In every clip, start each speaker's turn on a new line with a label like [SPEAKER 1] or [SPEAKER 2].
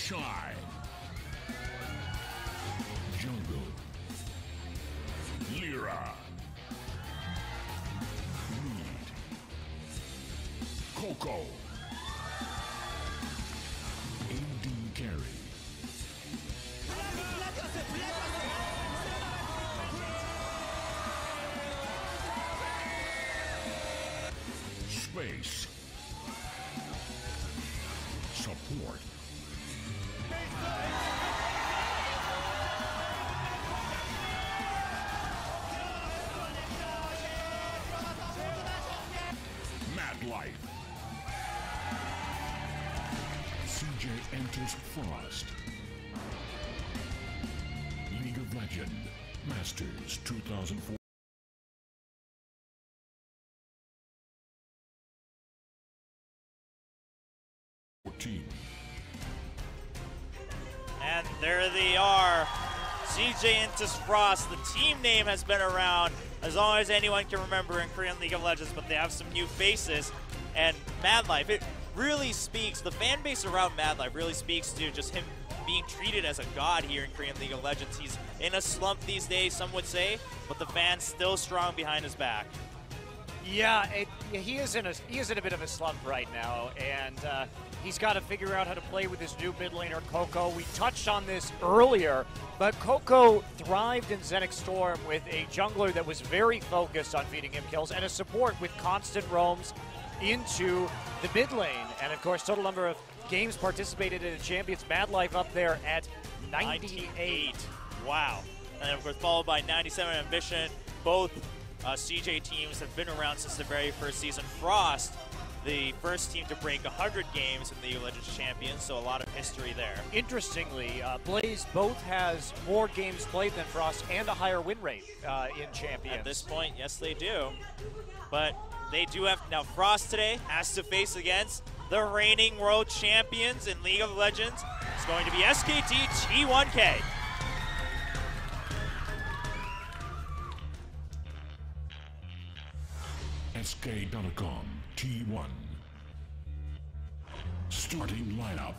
[SPEAKER 1] Shy. Jungle. Lyra. Reed. Coco. AD Carry. Space. Support. Mad Life. CJ Entus Frost. League of Legends Masters 2004.
[SPEAKER 2] And there they are, CJ Entus Frost. The team name has been around as long as anyone can remember in Korean League of Legends, but they have some new faces. And Mad Life, it really speaks, the fan base around Mad Life really speaks to just him being treated as a god here in Korean League of Legends. He's in a slump these days, some would say, but the fans still strong behind his back.
[SPEAKER 3] Yeah, he is in a bit of a slump right now, and he's got to figure out how to play with his new mid laner, Coco. We touched on this earlier, but Coco thrived in Zenix Storm with a jungler that was very focused on feeding him kills and a support with constant roams into the mid lane. And of course, total number of games participated in a Champions, Mad Life up there at 98.
[SPEAKER 2] Wow. And then of course followed by 97 Ambition. Both CJ teams have been around since the very first season. Frost, the first team to break 100 games in the League of Legends Champions, so a lot of history there.
[SPEAKER 3] Interestingly, Blaze both has more games played than Frost and a higher win rate in Champions.
[SPEAKER 2] At this point, yes they do. But they do have, now Frost today has to face against the reigning world champions in League of Legends. It's going to be SKT T1K.
[SPEAKER 1] SK.com T1. Starting lineup.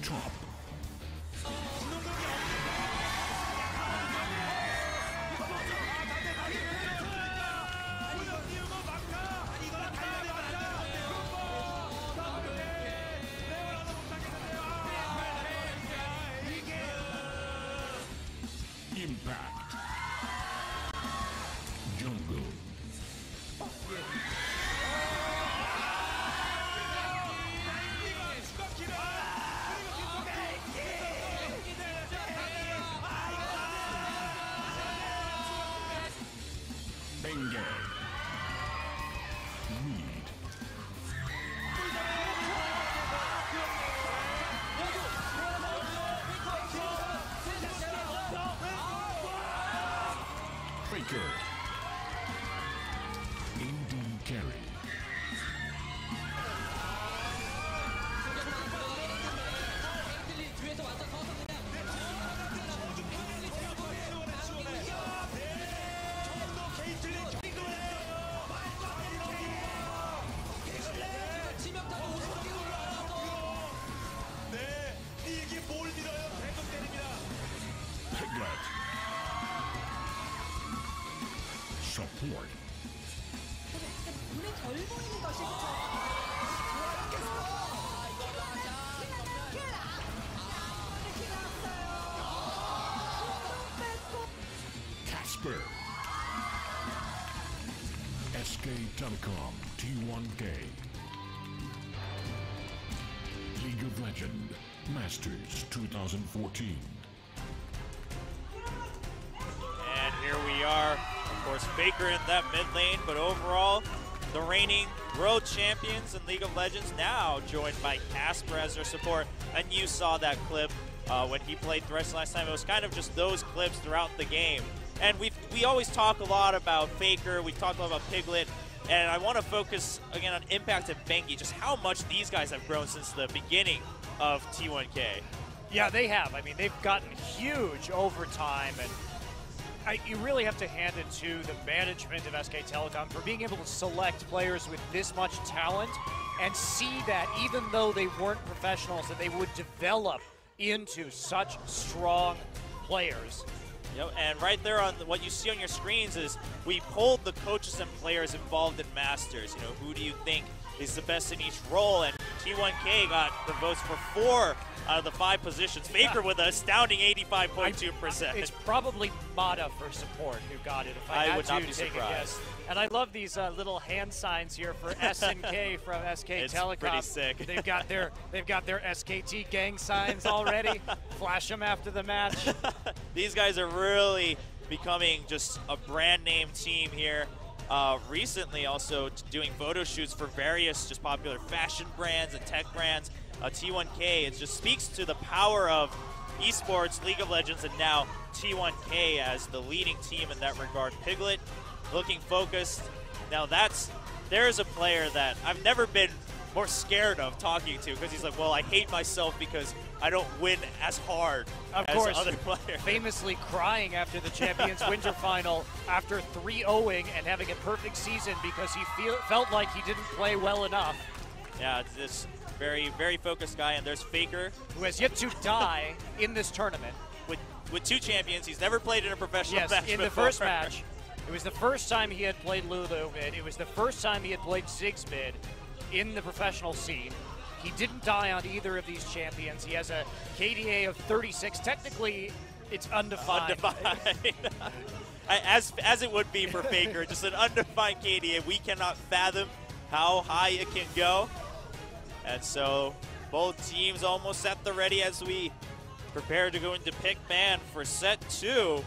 [SPEAKER 1] Top. Impact. Jungle. Bengay. Reed. Faker. AD Carry. Piglet. Support. Casper. SK Telecom T1K. League of Legends Masters 2014.
[SPEAKER 2] And here we are, of course, Faker in that mid lane, but overall, the reigning world champions in League of Legends now joined by Casper as their support. And you saw that clip when he played Thresh last time. It was kind of just those clips throughout the game. And we always talk a lot about Faker, we talk a lot about Piglet, and I want to focus again on Impact and Bengi, just how much these guys have grown since the beginning of T1K.
[SPEAKER 3] Yeah, they have. I mean, they've gotten huge over time, and you really have to hand it to the management of SK Telecom for being able to select players with this much talent and see that even though they weren't professionals, that they would develop into such strong players.
[SPEAKER 2] Yep, and right there on what you see on your screens is we polled the coaches and players involved in Masters. You know, who do you think is the best in each role? And T1K got the votes for 4 out of the 5 positions. Faker with an astounding 85.2%.
[SPEAKER 3] It's probably Mata for support who got it, if I had
[SPEAKER 2] would
[SPEAKER 3] to
[SPEAKER 2] not be
[SPEAKER 3] take
[SPEAKER 2] surprised.
[SPEAKER 3] a guess. And I love these little hand signs here for SNK from SK
[SPEAKER 2] It's
[SPEAKER 3] Telecom.
[SPEAKER 2] pretty sick.
[SPEAKER 3] They've got their SKT gang signs already. Flash them after the match.
[SPEAKER 2] These guys are really becoming just a brand name team here. Recently also doing photo shoots for various just popular fashion brands and tech brands. T1K, it just speaks to the power of esports, League of Legends, and now T1K as the leading team in that regard. Piglet looking focused. Now there's a player that I've never been more scared of talking to, because he's like, well, I hate myself because I don't win as hard
[SPEAKER 3] Of
[SPEAKER 2] as
[SPEAKER 3] course,
[SPEAKER 2] other players.
[SPEAKER 3] famously crying after the Champions Winter Final after 3-0ing and having a perfect season because he felt like he didn't play well enough.
[SPEAKER 2] Yeah, it's this very, very focused guy, and there's Faker.
[SPEAKER 3] Who has yet to die in this tournament.
[SPEAKER 2] With 2 champions, he's never played in a professional
[SPEAKER 3] Yes,
[SPEAKER 2] match
[SPEAKER 3] in the
[SPEAKER 2] before.
[SPEAKER 3] first match. It was the first time he had played Lulu mid. It was the first time he had played Ziggs mid in the professional scene. He didn't die on either of these champions. He has a KDA of 36. Technically, it's undefined.
[SPEAKER 2] As it would be for Faker, just an undefined KDA. We cannot fathom how high it can go. And so both teams almost at the ready as we prepare to go into pick ban for set 2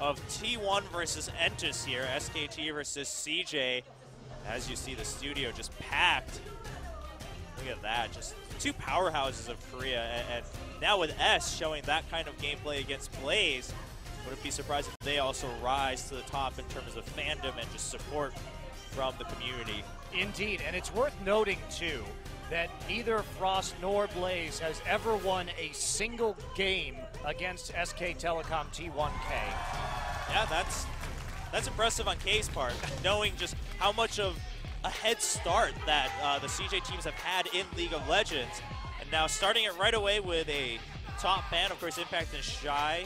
[SPEAKER 2] of T1 versus Entus here. SKT versus CJ. As you see, the studio just packed. Look at that, just 2 powerhouses of Korea. And now with S showing that kind of gameplay against Blaze, wouldn't be surprised if they also rise to the top in terms of fandom and just support from the community.
[SPEAKER 3] Indeed, and it's worth noting, too, that neither Frost nor Blaze has ever won a single game against SK Telecom T1K.
[SPEAKER 2] Yeah, that's impressive on K's part, knowing just how much of a head start that the CJ teams have had in League of Legends. And now starting it right away with a top ban, of course, Impact and Shy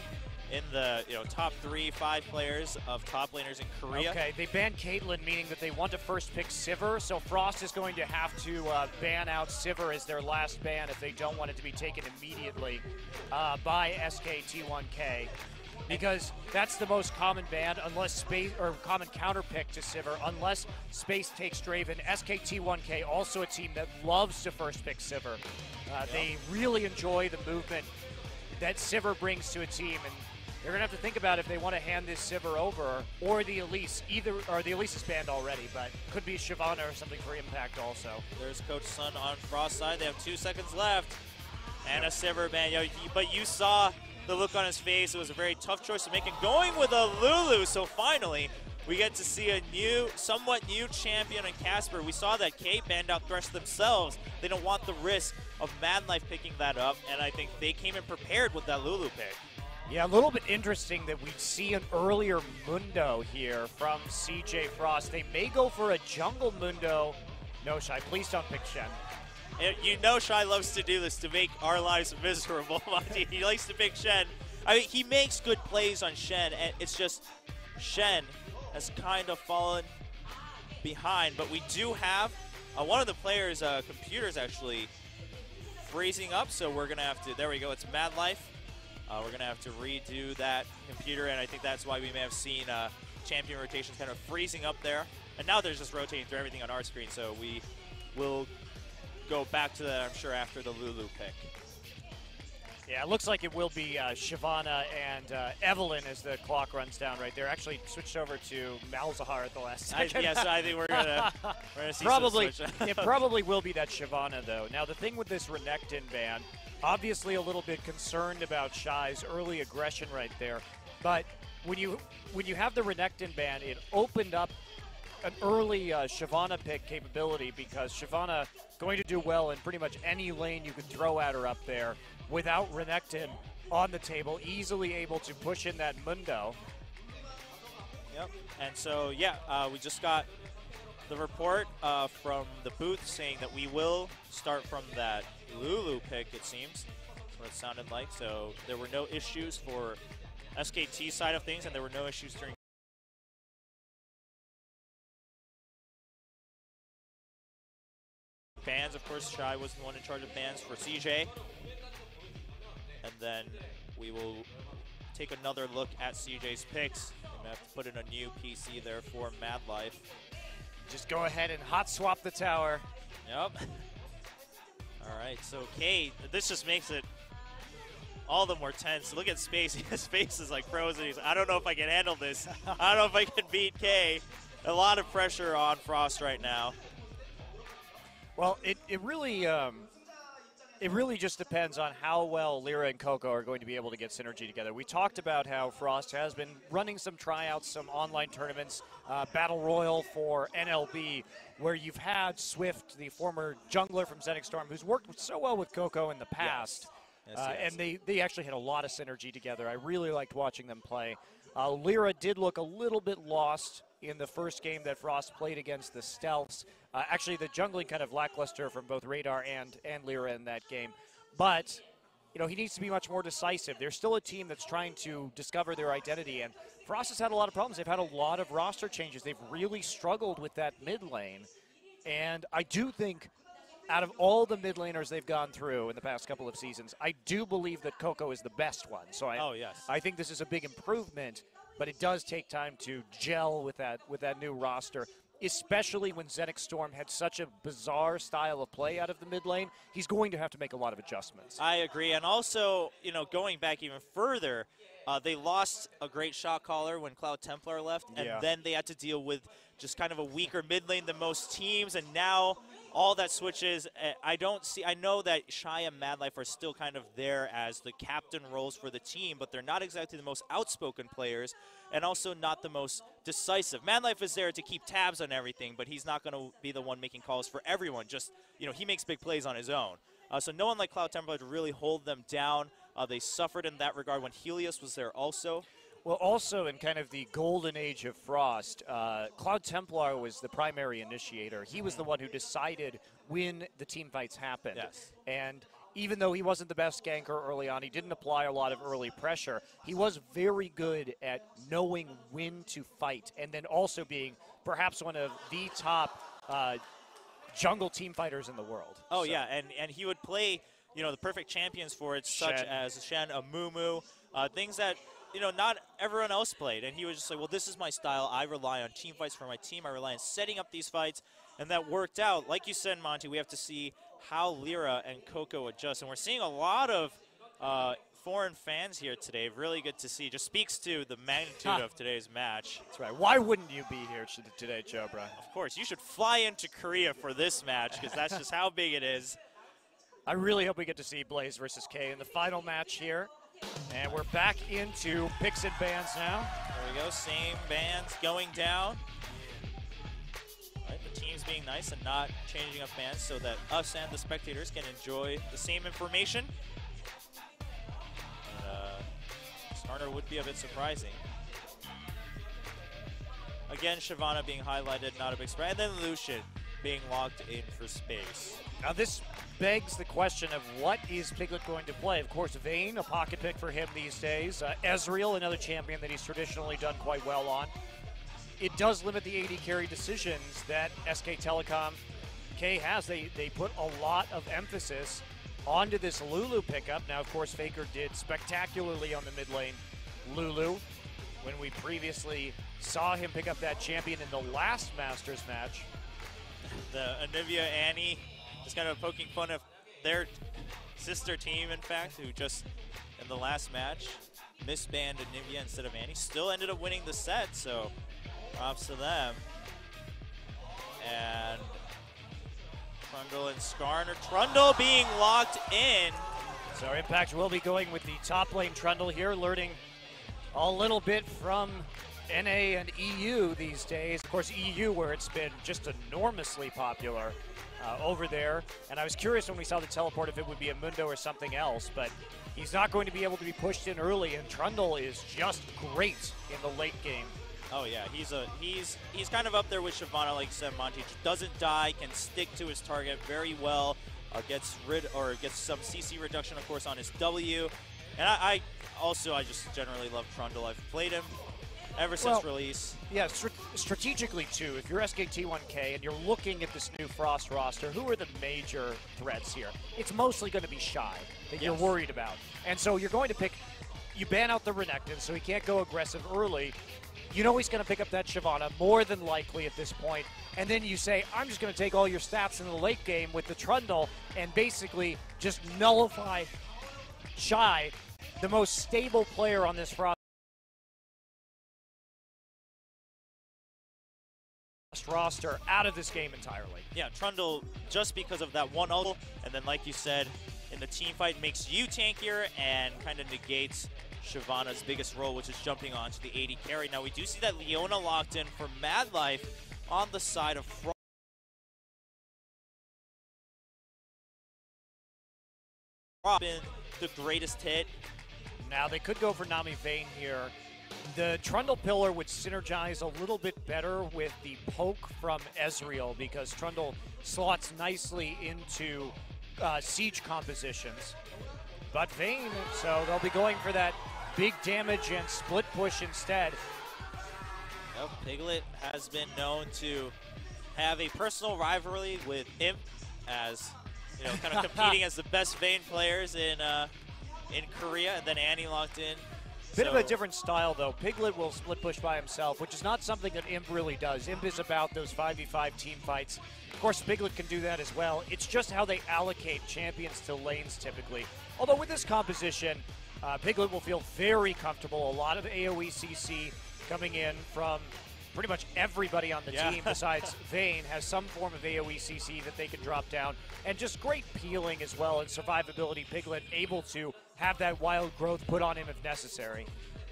[SPEAKER 2] in the top 3-5 players of top laners in Korea.
[SPEAKER 3] Okay, they banned Caitlyn, meaning that they want to first pick Sivir, so Frost is going to have to ban out Sivir as their last ban if they don't want it to be taken immediately by SKT1K. Because that's the most common ban, unless Space, or common counter pick to Sivir, unless Space takes Draven. SKT1K, also a team that loves to first pick Sivir. They really enjoy the movement that Sivir brings to a team, and they're gonna have to think about if they want to hand this Sivir over or the Elise. The Elise is banned already, but could be Shyvana or something for Impact also.
[SPEAKER 2] There's Coach Sun on Frost side. They have 2 seconds left, and a Sivir ban. But you saw the look on his face. It was a very tough choice to make, and going with a Lulu. So finally, we get to see a somewhat new champion in Casper. We saw that K banned out Thresh themselves. They don't want the risk of Mad Life picking that up, and I think they came in prepared with that Lulu pick.
[SPEAKER 3] Yeah, a little bit interesting that we see an earlier Mundo here from CJ Frost. They may go for a jungle Mundo. No, Shy, please don't pick Shen.
[SPEAKER 2] You know Shy loves to do this to make our lives miserable. He likes to pick Shen. I mean, he makes good plays on Shen, and it's just Shen has kind of fallen behind. But we do have one of the players' computers actually freezing up, so we're going to have to, there we go, it's Mad Life. We're going to have to redo that computer, and I think that's why we may have seen champion rotations kind of freezing up there. And now they're just rotating through everything on our screen, so we will go back to that, I'm sure, after the Lulu pick.
[SPEAKER 3] Yeah, it looks like it will be Shyvana and Evelyn as the clock runs down right there. Actually switched over to Malzahar at the last second.
[SPEAKER 2] Yes, I think we're gonna see
[SPEAKER 3] probably,
[SPEAKER 2] some switch.
[SPEAKER 3] it probably will be that Shyvana, though. Now, the thing with this Renekton ban, obviously a little bit concerned about Shy's early aggression right there. But when you have the Renekton ban, it opened up an early Shyvana pick capability, because Shyvana going to do well in pretty much any lane you could throw at her up there without Renekton on the table, easily able to push in that Mundo.
[SPEAKER 2] Yep. And so, yeah, we just got the report from the booth saying that we will start from that Lulu pick, it seems. That's what it sounded like. So there were no issues for SKT side of things, and there were no issues during bans. Of course, Shai was the one in charge of bans for CJ. And then we will take another look at CJ's picks. I'm going to have to put in a new PC there for Mad Life.
[SPEAKER 3] Just go ahead and hot swap the tower.
[SPEAKER 2] Yep. All right, so Kay, this just makes it all the more tense. Look at Space. His face is like frozen. He's, I don't know if I can handle this. I don't know if I can beat Kay. A lot of pressure on Frost right now.
[SPEAKER 3] Well, it really just depends on how well Lyra and Coco are going to be able to get synergy together. We talked about how Frost has been running some tryouts, some online tournaments, Battle Royal for NLB, where you've had Swift, the former jungler from Zenix Storm, who's worked so well with Coco in the past. Yes. And they actually had a lot of synergy together. I really liked watching them play. Lyra did look a little bit lost in the first game that Frost played against the Stealths. Actually, the jungling kind of lackluster from both Radar and Lyra in that game. But, you know, he needs to be much more decisive. They're still a team that's trying to discover their identity, and Frost has had a lot of problems. They've had a lot of roster changes. They've really struggled with that mid lane. And I do think out of all the mid laners they've gone through in the past couple of seasons, I do believe that Coco is the best one. So I think this is a big improvement, but it does take time to gel with that new roster, especially when Zenix Storm had such a bizarre style of play out of the mid lane. He's going to have to make a lot of adjustments.
[SPEAKER 2] I agree. And also, you know, going back even further, they lost a great shot caller when Cloud Templar left, and then they had to deal with just kind of a weaker mid lane than most teams, and now all that switches. I know that Shai and Mad Life are still kind of there as the captain roles for the team, but they're not exactly the most outspoken players and also not the most decisive. Mad Life is there to keep tabs on everything, but he's not going to be the one making calls for everyone. Just, you know, he makes big plays on his own. So no one like Cloud Templar to really hold them down. They suffered in that regard when Helios was there also.
[SPEAKER 3] Well, also in kind of the golden age of Frost, Cloud Templar was the primary initiator. He was the one who decided when the team fights happened.
[SPEAKER 2] Yes.
[SPEAKER 3] And even though he wasn't the best ganker early on, he didn't apply a lot of early pressure. He was very good at knowing when to fight, and then also being perhaps one of the top jungle team fighters in the world.
[SPEAKER 2] Oh, so. Yeah, and he would play, you know, the perfect champions for it, such as Shen, Amumu, things that, you know, not everyone else played. And he was just like, well, this is my style. I rely on team fights for my team. I rely on setting up these fights. And that worked out. Like you said, Monty, we have to see how Lyra and Coco adjust. And we're seeing a lot of foreign fans here today. Really good to see. Just speaks to the magnitude of today's match.
[SPEAKER 3] That's right. Why wouldn't you be here today, Joe Brian?
[SPEAKER 2] Of course. You should fly into Korea for this match because that's just how big it is.
[SPEAKER 3] I really hope we get to see Blaze versus Kay in the final match here. And we're back into picks and bans now.
[SPEAKER 2] There we go, same bands going down. All right, the teams being nice and not changing up bands so that us and the spectators can enjoy the same information. And, starter would be a bit surprising. Again, Shyvana being highlighted, not a big surprise. And then Lucian being locked in for space.
[SPEAKER 3] Now this begs the question of what is Piglet going to play? Of course, Vayne, a pocket pick for him these days. Ezreal, another champion that he's traditionally done quite well on. It does limit the AD carry decisions that SK Telecom K has. They put a lot of emphasis onto this Lulu pickup. Now, of course, Faker did spectacularly on the mid lane Lulu when we previously saw him pick up that champion in the last Masters match.
[SPEAKER 2] The Anivia Annie just kind of poking fun of their sister team, in fact, who just in the last match misbanned Anivia instead of Annie. Still ended up winning the set, so props to them. And Trundle and Skarner. Trundle being locked in.
[SPEAKER 3] So Impact will be going with the top lane Trundle here, learning a little bit from NA and EU these days. Of course, EU, where it's been just enormously popular over there. And I was curious when we saw the teleport if it would be a Mundo or something else, but he's not going to be able to be pushed in early, and Trundle is just great in the late game.
[SPEAKER 2] Oh yeah, he's kind of up there with Shyvana, like you said, Monty. Doesn't die, can stick to his target very well. Gets some CC reduction, of course, on his W. And I just generally love Trundle. I've played him ever since release.
[SPEAKER 3] Yeah, strategically too, if you're SKT1K and you're looking at this new Frost roster, who are the major threats here? It's mostly going to be Shy that you're worried about. And so you're going to pick, you ban out the Renekton so he can't go aggressive early. You know he's going to pick up that Shyvana, more than likely at this point. And then you say, I'm just going to take all your stats in the late game with the Trundle and basically just nullify Shy, the most stable player on this Frost roster, out of this game entirely.
[SPEAKER 2] Yeah, Trundle, just because of that one ult, and then like you said, in the team fight makes you tankier and kind of negates Shyvana's biggest role, which is jumping onto the AD carry. Now we do see that Leona locked in for Mad Life on the side of Frost. Been the greatest hit.
[SPEAKER 3] Now they could go for Nami Vayne here. The Trundle Pillar would synergize a little bit better with the poke from Ezreal because Trundle slots nicely into siege compositions. But Vayne, so they'll be going for that big damage and split push instead.
[SPEAKER 2] Well, Piglet has been known to have a personal rivalry with Imp, as you know, kind of competing as the best Vayne players in Korea, and then Annie locked in.
[SPEAKER 3] Bit of a different style, though. Piglet will split push by himself, which is not something that Imp really does. Imp is about those 5v5 team fights. Of course, Piglet can do that as well. It's just how they allocate champions to lanes typically. Although with this composition, Piglet will feel very comfortable. A lot of AoE CC coming in from pretty much everybody on the team besides Vayne has some form of AoE CC that they can drop down. And just great peeling as well and survivability. Piglet able to have that wild growth put on him if necessary.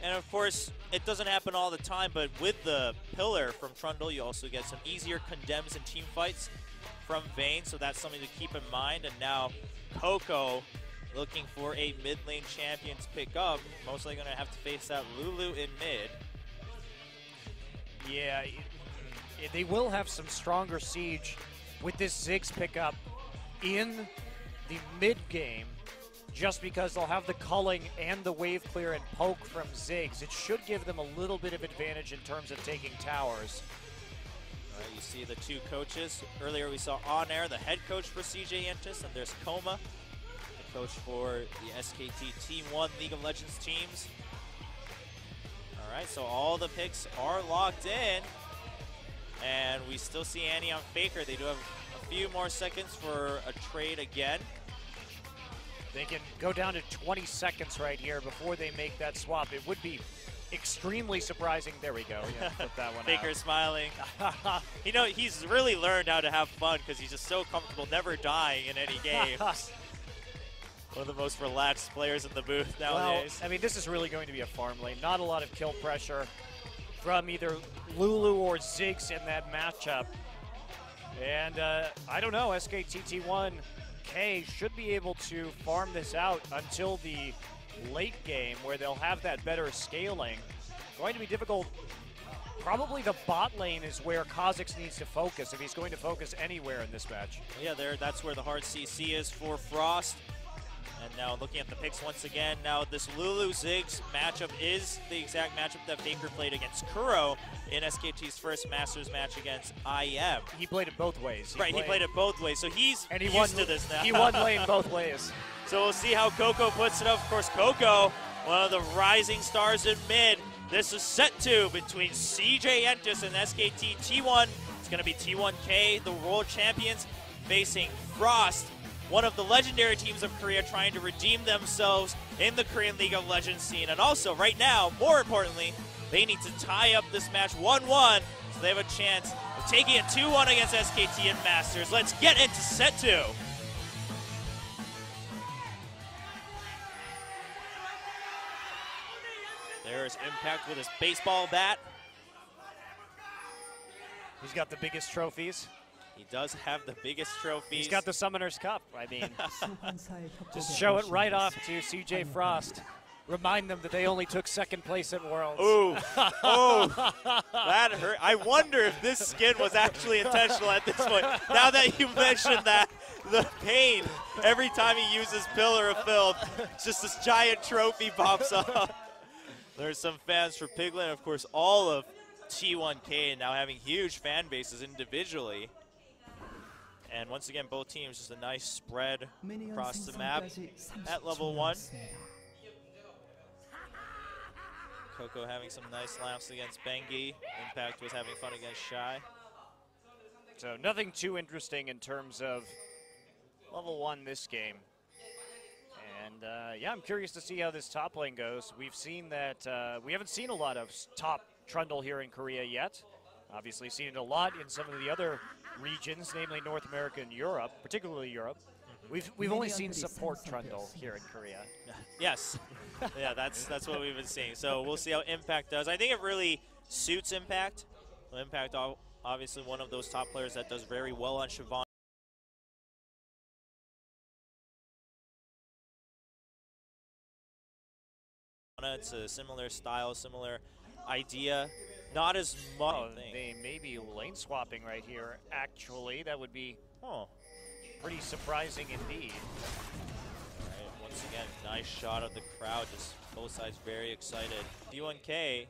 [SPEAKER 2] And of course, it doesn't happen all the time, but with the pillar from Trundle, you also get some easier condemns in team fights from Vayne, so that's something to keep in mind. And now Coco looking for a mid lane champion to pick up. Mostly going to have to face that Lulu in mid.
[SPEAKER 3] Yeah, they will have some stronger siege with this Ziggs pickup in the mid game, just because they'll have the culling and the wave clear and poke from Ziggs. It should give them a little bit of advantage in terms of taking towers.
[SPEAKER 2] All right, you see the two coaches. Earlier we saw on air the head coach for CJ Entus, and there's Koma, the coach for the SKT T1 League of Legends teams. All right, so all the picks are locked in, and we still see Annie on Faker. They do have a few more seconds for a trade again.
[SPEAKER 3] They can go down to 20 seconds right here before they make that swap. It would be extremely surprising. There we go. Yeah, flip that one
[SPEAKER 2] Faker
[SPEAKER 3] out.
[SPEAKER 2] Smiling. You know, he's really learned how to have fun because he's just so comfortable, never dying in any game. One of the most relaxed players in the booth nowadays.
[SPEAKER 3] Well, I mean, this is really going to be a farm lane. Not a lot of kill pressure from either Lulu or Ziggs in that matchup. And I don't know, SKT1K should be able to farm this out until the late game where they'll have that better scaling. Going to be difficult. Probably the bot lane is where Kha'Zix needs to focus if he's going to focus anywhere in this match.
[SPEAKER 2] Yeah, that's where the hard CC is for Frost. And now looking at the picks once again, now this Lulu Ziggs matchup is the exact matchup that Faker played against Kuro in SKT's first Masters match against IM.
[SPEAKER 3] He played it both ways.
[SPEAKER 2] He played it both ways, so he's used to this now.
[SPEAKER 3] He won lane both ways.
[SPEAKER 2] So we'll see how Coco puts it up. Of course, Coco, one of the rising stars in mid. This is set 2 between CJ Entus and SKT T1. It's going to be T1K, the world champions, facing Frost, one of the legendary teams of Korea, trying to redeem themselves in the Korean League of Legends scene. And also, right now, more importantly, they need to tie up this match 1-1, so they have a chance of taking it 2-1 against SKT in Masters. Let's get into set 2. There's Impact with his baseball bat.
[SPEAKER 3] He's got the biggest trophies.
[SPEAKER 2] He does have the biggest trophies.
[SPEAKER 3] He's got the Summoner's Cup. I mean, just show it right off to CJ Frost. remind them that they only took second place at Worlds.
[SPEAKER 2] Ooh, oh, that hurt. I wonder if this skin was actually intentional at this point. Now that you mentioned that, the pain every time he uses Pillar of Filth, just this giant trophy pops up. There's some fans for Piglet, and of course all of T1K now having huge fan bases individually. And once again, both teams just a nice spread across the map at level 1. Coco having some nice laps against Bengi. Impact was having fun against Shy.
[SPEAKER 3] So nothing too interesting in terms of level 1 this game. And yeah, I'm curious to see how this top lane goes. We've seen that we haven't seen a lot of top Trundle here in Korea yet. Obviously seen it a lot in some of the other regions, namely North America and Europe, particularly Europe. We've only seen support Trundle here in Korea.
[SPEAKER 2] Yes. Yeah, that's what we've been seeing. So we'll see how Impact does. I think it really suits Impact. Impact obviously one of those top players that does very well on Siobhan. It's a similar style, similar idea. Not as much.
[SPEAKER 3] Oh, they may be lane swapping right here, actually. That would be pretty surprising indeed.
[SPEAKER 2] All right, once again, nice shot of the crowd. Just both sides very excited. D1K,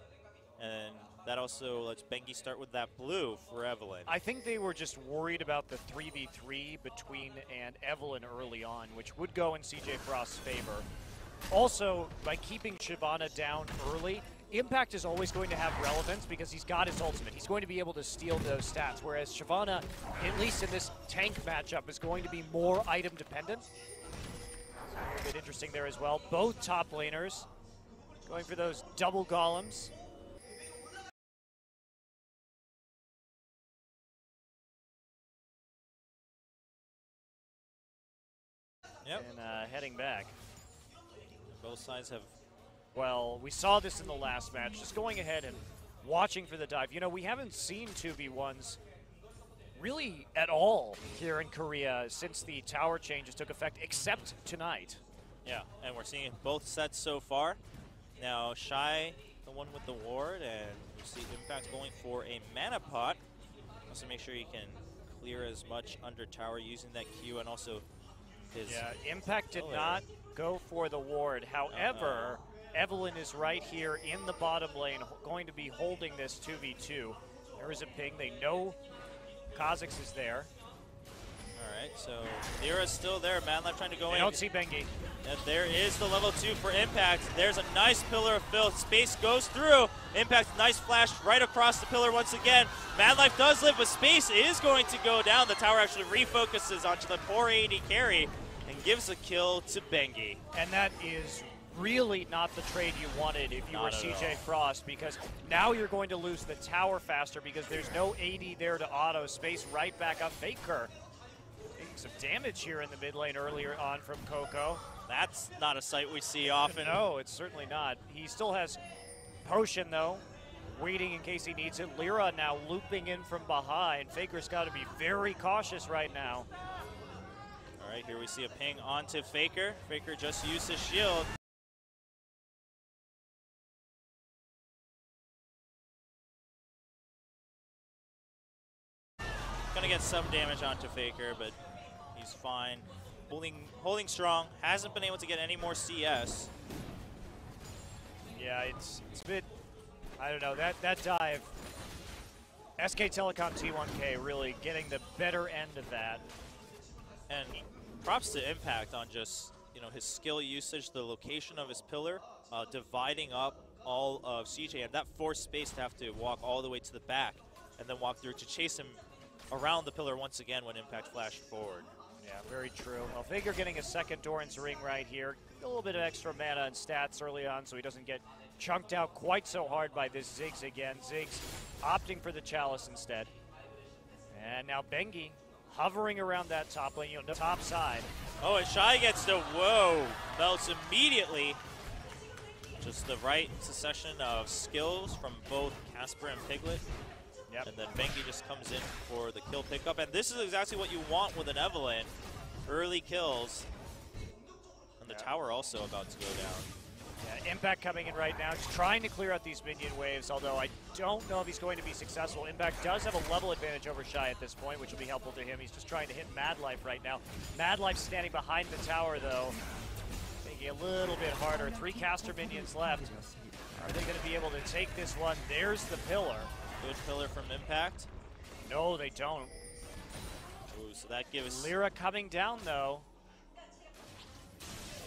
[SPEAKER 2] and that also lets Bengi start with that blue for Evelyn.
[SPEAKER 3] I think they were just worried about the 3v3 between and Evelyn early on, which would go in CJ Frost's favor. Also, by keeping Shyvana down early, Impact is always going to have relevance because he's got his ultimate. He's going to be able to steal those stats, whereas Shyvana, at least in this tank matchup, is going to be more item dependent. So a bit interesting there as well. Both top laners going for those double golems.
[SPEAKER 2] Yep.
[SPEAKER 3] And heading back.
[SPEAKER 2] Both sides have.
[SPEAKER 3] Well, we saw this in the last match. Just going ahead and watching for the dive. You know, we haven't seen 2v1s really at all here in Korea since the tower changes took effect, except tonight.
[SPEAKER 2] Yeah, and we're seeing both sets so far. Now, Shy, the one with the ward, and we see Impact going for a mana pot. Also make sure you can clear as much under tower using that Q, and also his...
[SPEAKER 3] Yeah, Impact did not go for the ward. However, Evelyn is right here in the bottom lane, going to be holding this 2v2. There is a ping. They know Kha'Zix is there.
[SPEAKER 2] All right, so Lyra's still there. Manlife trying to go in.
[SPEAKER 3] I don't see Bengi.
[SPEAKER 2] And there is the level 2 for Impact. There's a nice Pillar of Filth. Space goes through. Impact, nice flash right across the pillar once again. Manlife does live, but Space is going to go down. The tower actually refocuses onto the poor AD carry and gives a kill to Bengi.
[SPEAKER 3] And that is really not the trade you wanted if you were CJ Frost, because now you're going to lose the tower faster because there's no AD there to auto. Space right back up. Faker taking some damage here in the mid lane earlier on from Coco.
[SPEAKER 2] That's not a sight we see often.
[SPEAKER 3] No, it's certainly not. He still has Potion, though, waiting in case he needs it. Lyra now looping in from behind. Faker's got to be very cautious right now.
[SPEAKER 2] All right, here we see a ping onto Faker. Faker just used his shield. Gonna get some damage onto Faker, but he's fine. Holding strong, hasn't been able to get any more CS.
[SPEAKER 3] Yeah, it's a bit, I don't know, that dive, SK Telecom T1K really getting the better end of that.
[SPEAKER 2] And props to Impact on just, you know, his skill usage, the location of his pillar, dividing up all of CJ, and that forced Space to have to walk all the way to the back and then walk through to chase him around the pillar once again when Impact flashed forward.
[SPEAKER 3] Yeah, very true. Well, Faker getting a second Doran's Ring right here. A little bit of extra mana and stats early on so he doesn't get chunked out quite so hard by this Ziggs again. Ziggs opting for the Chalice instead. And now Bengi hovering around that top lane, top side.
[SPEAKER 2] Oh, and Shy gets the, whoa, melts immediately. Just the right succession of skills from both Casper and Piglet. Yep. And then Bengi just comes in for the kill pickup. And this is exactly what you want with an Evelyn. Early kills. And the tower also about to go down.
[SPEAKER 3] Yeah, Impact coming in right now, just trying to clear out these minion waves, although I don't know if he's going to be successful. Impact does have a level advantage over Shy at this point, which will be helpful to him. He's just trying to hit Mad Life right now. Mad Life standing behind the tower, though, making it a little bit harder. 3 caster minions left. Are they going to be able to take this one? There's the pillar.
[SPEAKER 2] Good pillar from Impact.
[SPEAKER 3] No, they don't.
[SPEAKER 2] Ooh, so that gives...
[SPEAKER 3] Lyra coming down, though.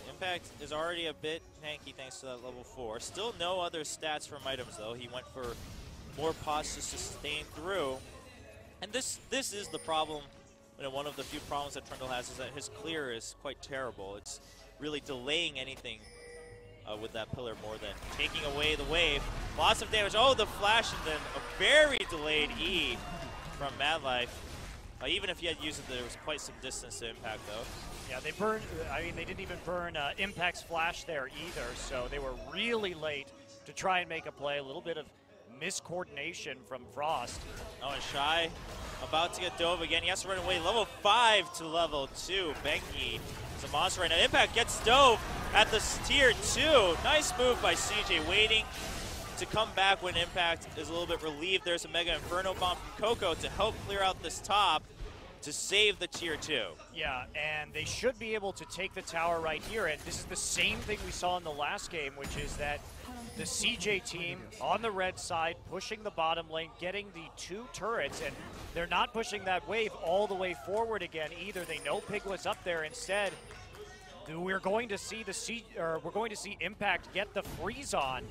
[SPEAKER 2] Impact is already a bit hanky thanks to that level 4. Still no other stats from items, though. He went for more pots to sustain through. And this is the problem. You know, one of the few problems that Trundle has is that his clear is quite terrible. It's really delaying anything with that pillar more than taking away the wave. Lots of damage. Oh, the flash, and then a very delayed E from Mad Life. Even if he had used it, there was quite some distance to Impact, though. Yeah, they burned. I mean, they didn't even burn Impact's flash there either, so they were really late to try and make a play. A little bit of miscoordination from Frost. Oh, and Shy about to get dove again. He has to run away. Level 5 to level 2. Bengi is a monster right now. Impact gets dove at the tier 2. Nice move by CJ, waiting to come back when Impact is a little bit relieved. There's a Mega Inferno Bomb from Coco to help clear out this top to save the tier 2. Yeah, and they should be able to take the tower right here, and this is the same thing we saw in the last game, which is that the CJ team on the red side pushing the bottom lane, getting the 2 turrets, and they're not pushing that wave all the way forward again either. They know Piglet's up there. Instead, we're going to see Impact get the freeze on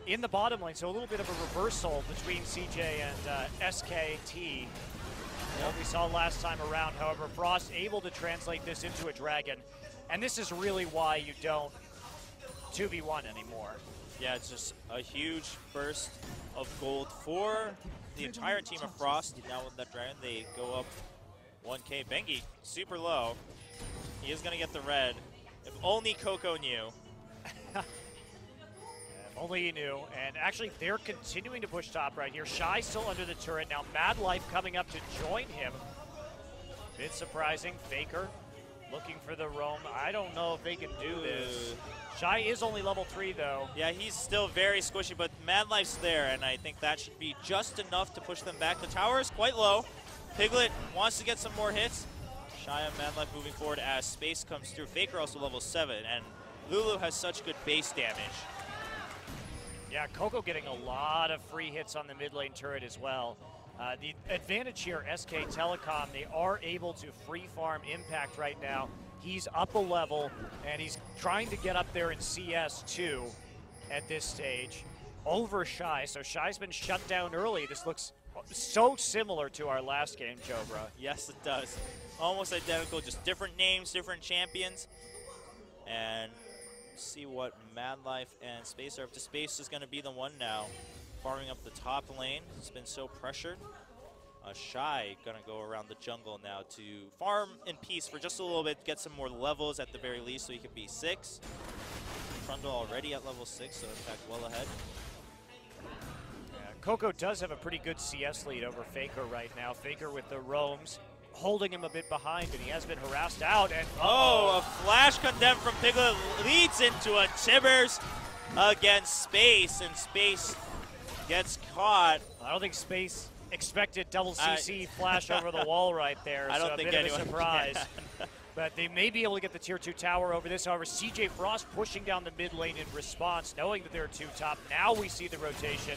[SPEAKER 2] in the bottom lane, so a little bit of a reversal between CJ and SKT. What we saw last time around, however, Frost able to translate this into a dragon, and this is really why you don't 2v1 anymore. Yeah, it's just a huge burst of gold for the entire team of Frost. Now with that dragon, they go up 1k. Bengi, super low. He is going to get the red. If only Coco knew. Only he knew, and actually they're continuing to push top right here. Shy still under the turret. Now Mad Life coming up to join him. Bit surprising. Faker looking for the roam. I don't know if they can do this. Shy is only level 3 though. Yeah, he's still very squishy, but Mad Life's there, and I think that should be just enough to push them back. The tower is quite low. Piglet wants to get some more hits. Shy and Mad Life moving forward as space comes through. Faker also level 7, and Lulu has such good base damage. Yeah, Coco getting a lot of free hits on the mid lane turret as well. The advantage here, SK Telecom, they are able to free farm Impact right now. He's up a level, and he's trying to get up there in CS too at this stage over Shy. So Shy's been shut down early. This looks so similar to our last game, Jobra. Yes, it does. Almost identical, just different names, different champions. And see what Mad Life and Space are up to. Space is going to be the one now, farming up the top lane. It's been so pressured. Shy going to go around the jungle now to farm in peace for just a little bit, get some more levels at the very least so he can be 6. Trundle already at level 6, so in fact well ahead. Yeah, Coco does have a pretty good CS lead over Faker right now. Faker with the roams, holding him a bit behind, and he has been harassed out. And a flash condemned from Piglet leads into a Tibbers against Space, and Space gets caught. I don't think Space expected double CC flash over the wall right there. I don't think anyone. A bit of a surprise. But they may be able to get the tier 2 tower over this. However, CJ Frost pushing down the mid lane in response, knowing that there are 2 top. Now we see the rotation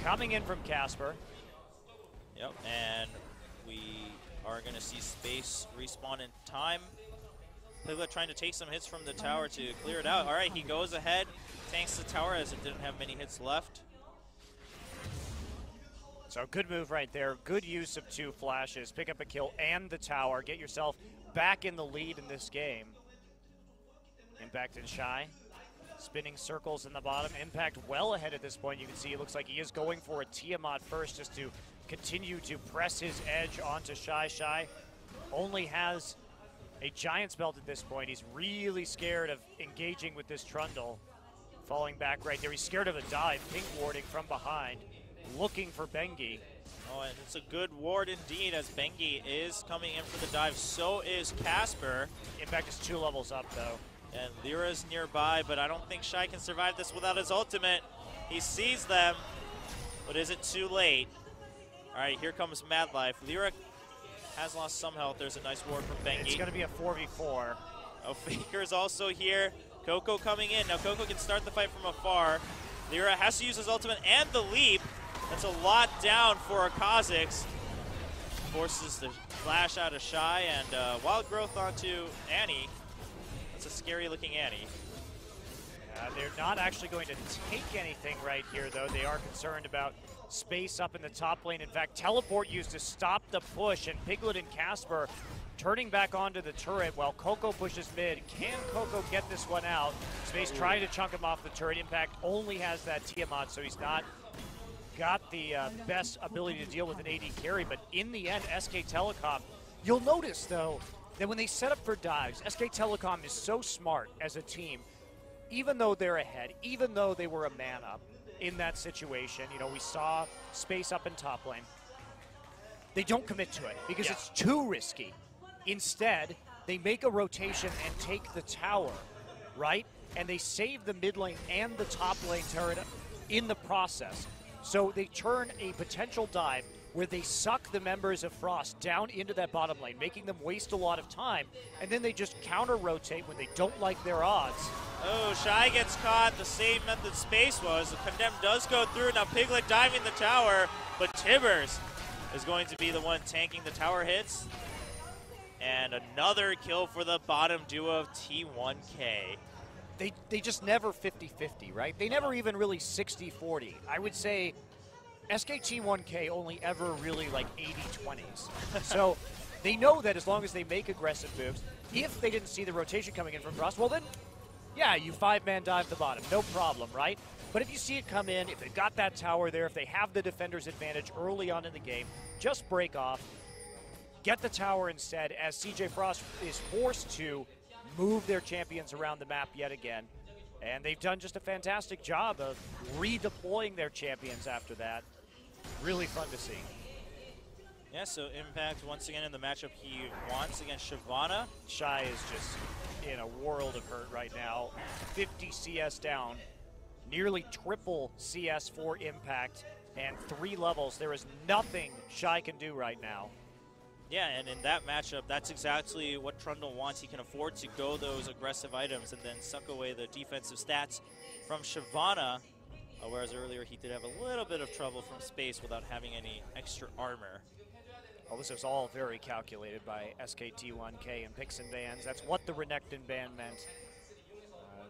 [SPEAKER 2] coming in from Casper. Yep, and we are going to see Space respawn in time. Piglet trying to take some hits from the tower to clear it out. All right, he goes ahead, tanks the tower as it didn't have many hits left. So good move right there. Good use of 2 flashes. Pick up a kill and the tower. Get yourself back in the lead in this game. Impact and Shy spinning circles in the bottom. Impact well ahead at this point. You can see it looks like he is going for a Tiamat first just to continue to press his edge onto Shy. Shy only has a Giant's Belt at this point. He's really scared of engaging with this Trundle. Falling back right there. He's scared of a dive. Pink warding from behind, looking for Bengi. Oh, and it's a good ward indeed as Bengi is coming in for the dive. So is Casper. Impact is 2 levels up though. And Lyra's nearby, but I don't think Shy can survive this without his ultimate. He sees them, but is it too late? All right, here comes Mad Life. Lyra has lost some health. There's a nice ward from Bengi.
[SPEAKER 3] It's going to be a 4v4.
[SPEAKER 2] Oh, Faker's also here. Coco coming in. Now Coco can start the fight from afar. Lyra has to use his ultimate and the leap. That's a lot down for Kha'Zix. Forces the flash out of Shy and Wild Growth onto Annie. That's a scary looking Annie.
[SPEAKER 3] They're not actually going to take anything right here, though. They are concerned about space up in the top lane. In fact, teleport used to stop the push, and Piglet and Casper turning back onto the turret while Coco pushes mid. Can Coco get this one out? Space trying to chunk him off the turret. Impact only has that Tiamat, so he's not got the best ability to deal with an AD carry. But in the end, SK Telecom, you'll notice, though, that when they set up for dives, SK Telecom is so smart as a team. Even though they're ahead, even though they were a man up in that situation, you know, we saw space up in top lane. They don't commit to it because it's too risky. Instead, they make a rotation and take the tower, right? And they save the mid lane and the top lane turret in the process. So they turn a potential dive where they suck the members of Frost down into that bottom lane, making them waste a lot of time, and then they just counter-rotate when they don't like their odds.
[SPEAKER 2] Oh, Shy gets caught the same method Space was. The Condemn does go through. Now Piglet diving the tower, but Tibbers is going to be the one tanking the tower hits. And another kill for the bottom duo of T1K.
[SPEAKER 3] They just never 50-50, right? They never even really 60-40. I would say SKT1K only ever really like 80-20s. So they know that as long as they make aggressive moves, if they didn't see the rotation coming in from Frost, well then, yeah, you 5-man dive the bottom, no problem, right? But if you see it come in, if they've got that tower there, if they have the defender's advantage early on in the game, just break off, get the tower instead, as CJ Frost is forced to move their champions around the map yet again. And they've done just a fantastic job of redeploying their champions after that. Really fun to see.
[SPEAKER 2] Yeah, so Impact once again in the matchup he wants against Shyvana.
[SPEAKER 3] Shy is just in a world of hurt right now. 50 CS down, nearly triple CS for Impact, and 3 levels. There is nothing Shy can do right now.
[SPEAKER 2] Yeah, and in that matchup, that's exactly what Trundle wants. He can afford to go those aggressive items and then suck away the defensive stats from Shyvana. Whereas earlier he did have a little bit of trouble from Space without having any extra armor.
[SPEAKER 3] Well, this was all very calculated by SKT1K and picks and bans. That's what the Renekton ban meant.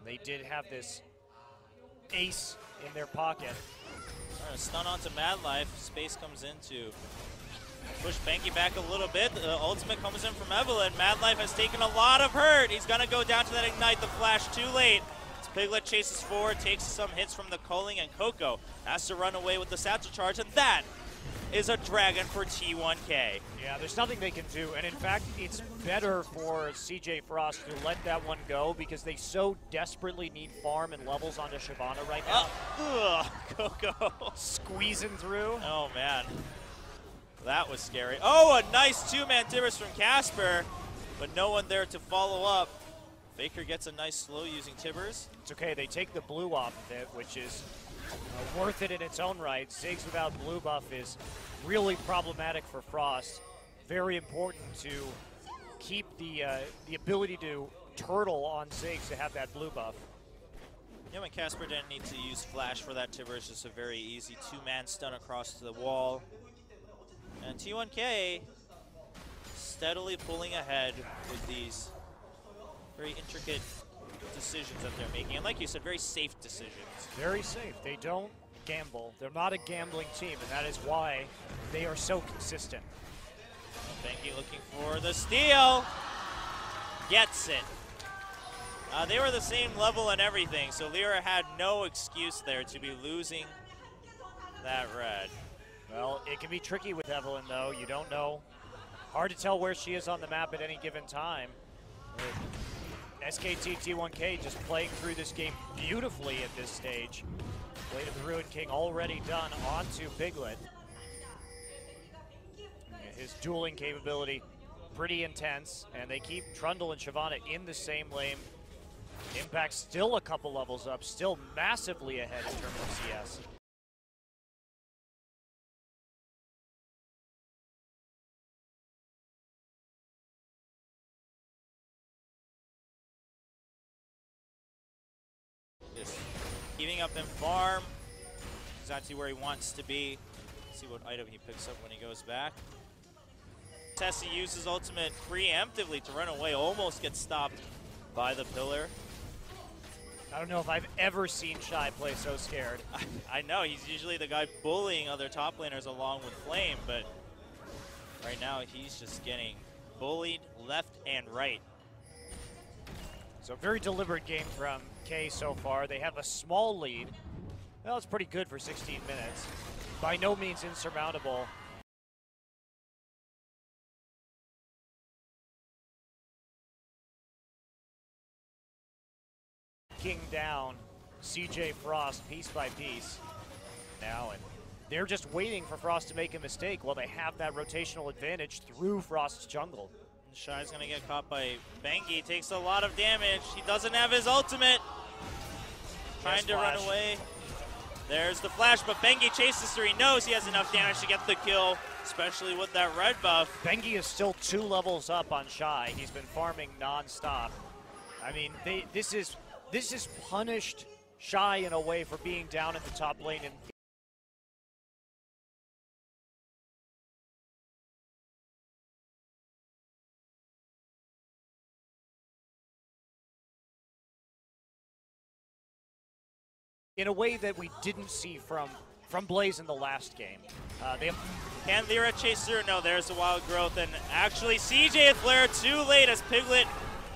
[SPEAKER 3] They did have this ace in their pocket.
[SPEAKER 2] Stun onto Mad Life. Space comes in to push Bengi back a little bit. The ultimate comes in from Evelyn. Mad Life has taken a lot of hurt. He's going to go down to that Ignite. The flash too late. As Piglet chases forward, takes some hits from the culling, and Coco has to run away with the satchel charge, and that is a dragon for T1K.
[SPEAKER 3] Yeah, there's nothing they can do, and in fact, it's better for CJ Frost to let that one go because they so desperately need farm and levels onto Shyvana right now.
[SPEAKER 2] Coco
[SPEAKER 3] squeezing through.
[SPEAKER 2] Oh, man. That was scary. Oh, a nice 2-man Tibbers from Casper, but no one there to follow up. Faker gets a nice slow using Tibbers.
[SPEAKER 3] It's okay, they take the blue off of it, which is worth it in its own right. Ziggs without blue buff is really problematic for Frost. Very important to keep the ability to turtle on Ziggs to have that blue buff.
[SPEAKER 2] Yeah, when Casper didn't need to use flash for that Tibbers, just a very easy 2-man stun across the wall. And T1K steadily pulling ahead with these very intricate decisions that they're making. And like you said, very safe decisions.
[SPEAKER 3] Very safe. They don't gamble. They're not a gambling team, and that is why they are so consistent.
[SPEAKER 2] Bengi looking for the steal. Gets it. They were the same level and everything, so Lyra had no excuse there to be losing that red.
[SPEAKER 3] Well, it can be tricky with Evelyn, though. You don't know. Hard to tell where she is on the map at any given time. SKT T1K just playing through this game beautifully at this stage. Blade of the Ruined King already done onto Piglet. His dueling capability pretty intense, and they keep Trundle and Shyvana in the same lane. Impact still a couple levels up, still massively ahead in terms of CS.
[SPEAKER 2] Just keeping up in farm, exactly where he wants to be. See what item he picks up when he goes back. Tessie uses ultimate preemptively to run away, almost gets stopped by the pillar.
[SPEAKER 3] I don't know if I've ever seen Shy play so scared.
[SPEAKER 2] I know, he's usually the guy bullying other top laners along with Flame, but right now he's just getting bullied left and right.
[SPEAKER 3] So very deliberate game from K so far. They have a small lead. Well, it's pretty good for 16 minutes. By no means insurmountable. King down CJ Frost piece by piece now, and they're just waiting for Frost to make a mistake while they have that rotational advantage through Frost's jungle.
[SPEAKER 2] Shy's gonna get caught by Bengi, takes a lot of damage. He doesn't have his ultimate. Trying to run away. There's the flash, but Bengi chases through. He knows he has enough damage to get the kill, especially with that red buff.
[SPEAKER 3] Bengi is still 2 levels up on Shy. He's been farming non-stop. I mean, this is punished Shy in a way for being down at the top lane. And in a way that we didn't see from Blaze in the last game.
[SPEAKER 2] Can Lyra chase through? No, there's the wild growth, and actually CJ and Flare too late as Piglet